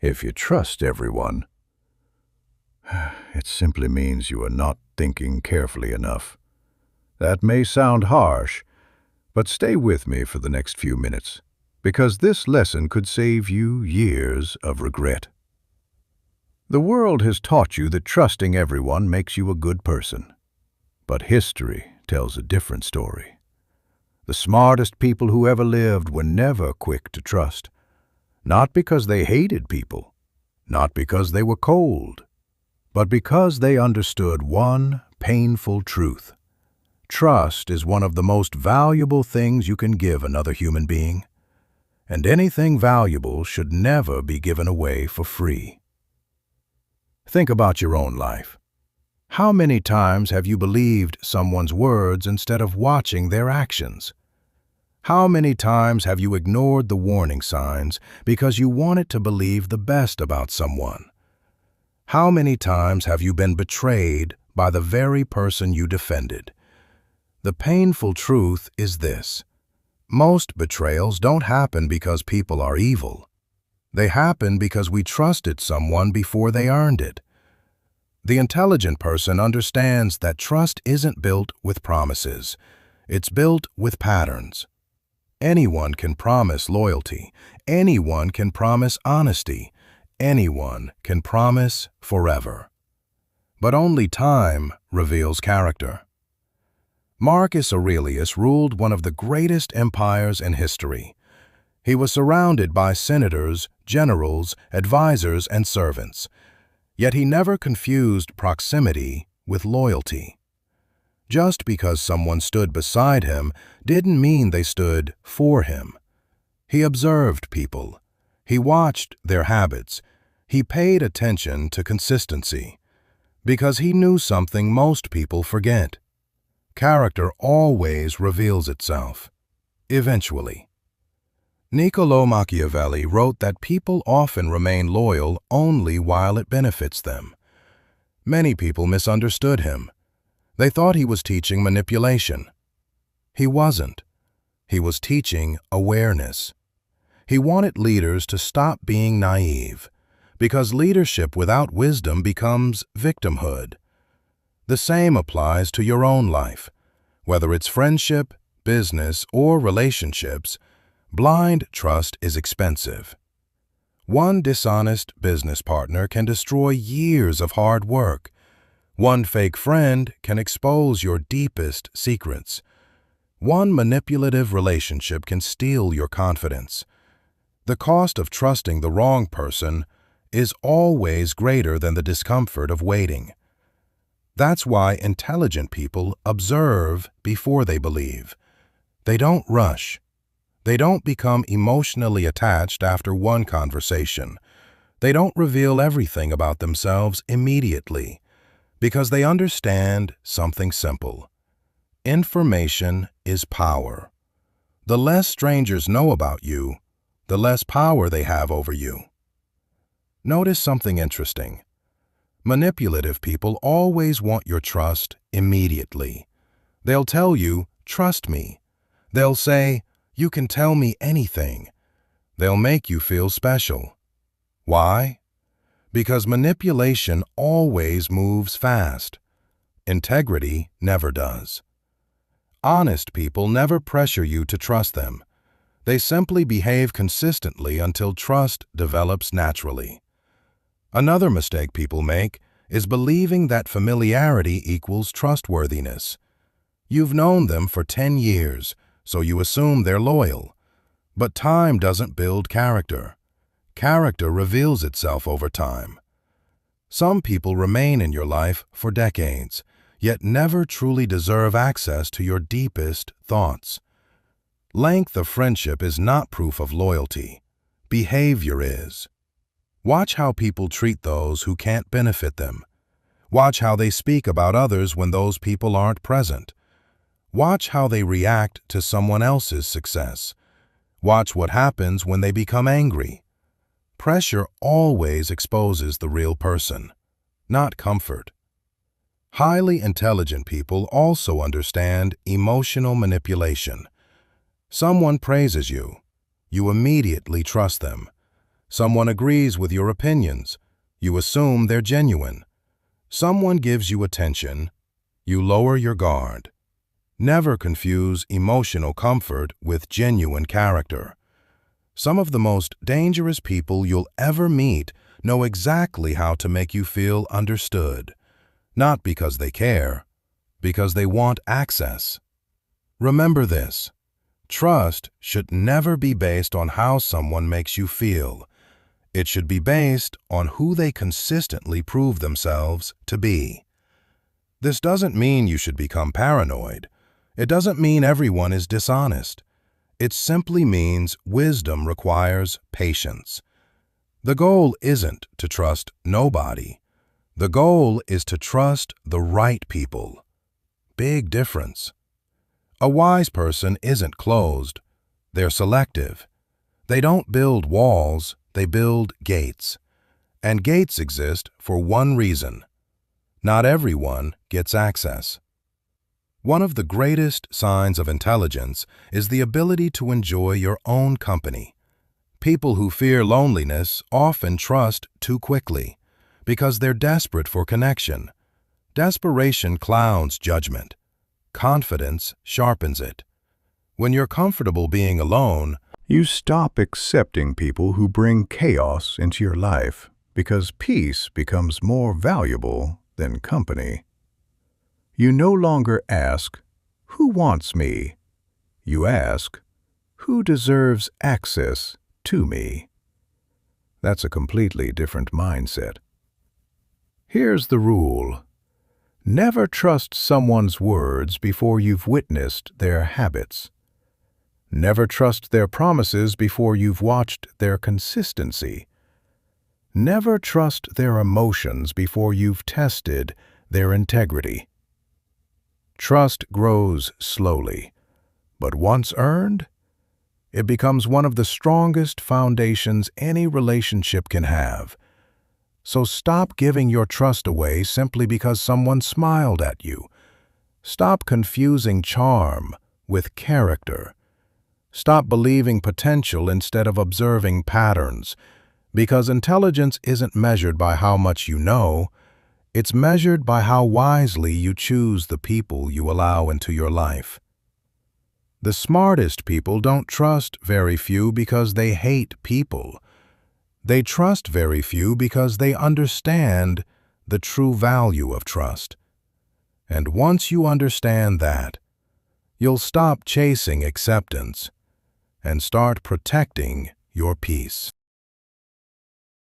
If you trust everyone, it simply means you are not thinking carefully enough. That may sound harsh, but stay with me for the next few minutes, because this lesson could save you years of regret. The world has taught you that trusting everyone makes you a good person. But history tells a different story. The smartest people who ever lived were never quick to trust. Not because they hated people, not because they were cold, but because they understood one painful truth. Trust is one of the most valuable things you can give another human being, and anything valuable should never be given away for free. Think about your own life. How many times have you believed someone's words instead of watching their actions? How many times have you ignored the warning signs because you wanted to believe the best about someone? How many times have you been betrayed by the very person you defended? The painful truth is this: most betrayals don't happen because people are evil. They happen because we trusted someone before they earned it. The intelligent person understands that trust isn't built with promises. It's built with patterns. Anyone can promise loyalty. Anyone can promise honesty. Anyone can promise forever. But only time reveals character. Marcus Aurelius ruled one of the greatest empires in history. He was surrounded by senators, generals, advisors, and servants. Yet he never confused proximity with loyalty. Just because someone stood beside him didn't mean they stood for him. He observed people. He watched their habits. He paid attention to consistency, because he knew something most people forget. Character always reveals itself, eventually. Niccolò Machiavelli wrote that people often remain loyal only while it benefits them. Many people misunderstood him. They thought he was teaching manipulation. He wasn't. He was teaching awareness. He wanted leaders to stop being naive, because leadership without wisdom becomes victimhood. The same applies to your own life. Whether it's friendship, business, or relationships, blind trust is expensive. One dishonest business partner can destroy years of hard work. One fake friend can expose your deepest secrets. One manipulative relationship can steal your confidence. The cost of trusting the wrong person is always greater than the discomfort of waiting. That's why intelligent people observe before they believe. They don't rush. They don't become emotionally attached after one conversation. They don't reveal everything about themselves immediately, because they understand something simple. Information is power. The less strangers know about you, the less power they have over you. Notice something interesting. Manipulative people always want your trust immediately. They'll tell you, "Trust me." They'll say, "You can tell me anything." They'll make you feel special. Why? Because manipulation always moves fast. Integrity never does. Honest people never pressure you to trust them. They simply behave consistently until trust develops naturally. Another mistake people make is believing that familiarity equals trustworthiness. You've known them for 10 years, so you assume they're loyal. But time doesn't build character. Character reveals itself over time. Some people remain in your life for decades, yet never truly deserve access to your deepest thoughts. Length of friendship is not proof of loyalty. Behavior is. Watch how people treat those who can't benefit them. Watch how they speak about others when those people aren't present. Watch how they react to someone else's success. Watch what happens when they become angry. Pressure always exposes the real person, not comfort. Highly intelligent people also understand emotional manipulation. Someone praises you. You immediately trust them. Someone agrees with your opinions. You assume they're genuine. Someone gives you attention. You lower your guard. Never confuse emotional comfort with genuine character. Some of the most dangerous people you'll ever meet know exactly how to make you feel understood, not because they care, because they want access. Remember this: trust should never be based on how someone makes you feel. It should be based on who they consistently prove themselves to be. This doesn't mean you should become paranoid. It doesn't mean everyone is dishonest. It simply means wisdom requires patience. The goal isn't to trust nobody. The goal is to trust the right people. Big difference. A wise person isn't closed. They're selective. They don't build walls, they build gates. And gates exist for one reason. Not everyone gets access. One of the greatest signs of intelligence is the ability to enjoy your own company. People who fear loneliness often trust too quickly because they're desperate for connection. Desperation clouds judgment. Confidence sharpens it. When you're comfortable being alone, You stop accepting people who bring chaos into your life because peace becomes more valuable than company. You no longer ask, "Who wants me?" You ask, "Who deserves access to me?" That's a completely different mindset. Here's the rule: never trust someone's words before you've witnessed their habits. Never trust their promises before you've watched their consistency. Never trust their emotions before you've tested their integrity. Trust grows slowly, but once earned, it becomes one of the strongest foundations any relationship can have. So stop giving your trust away simply because someone smiled at you. Stop confusing charm with character. Stop believing potential instead of observing patterns, because intelligence isn't measured by how much you know, it's measured by how wisely you choose the people you allow into your life. The smartest people don't trust very few because they hate people. They trust very few because they understand the true value of trust. And once you understand that, you'll stop chasing acceptance and start protecting your peace.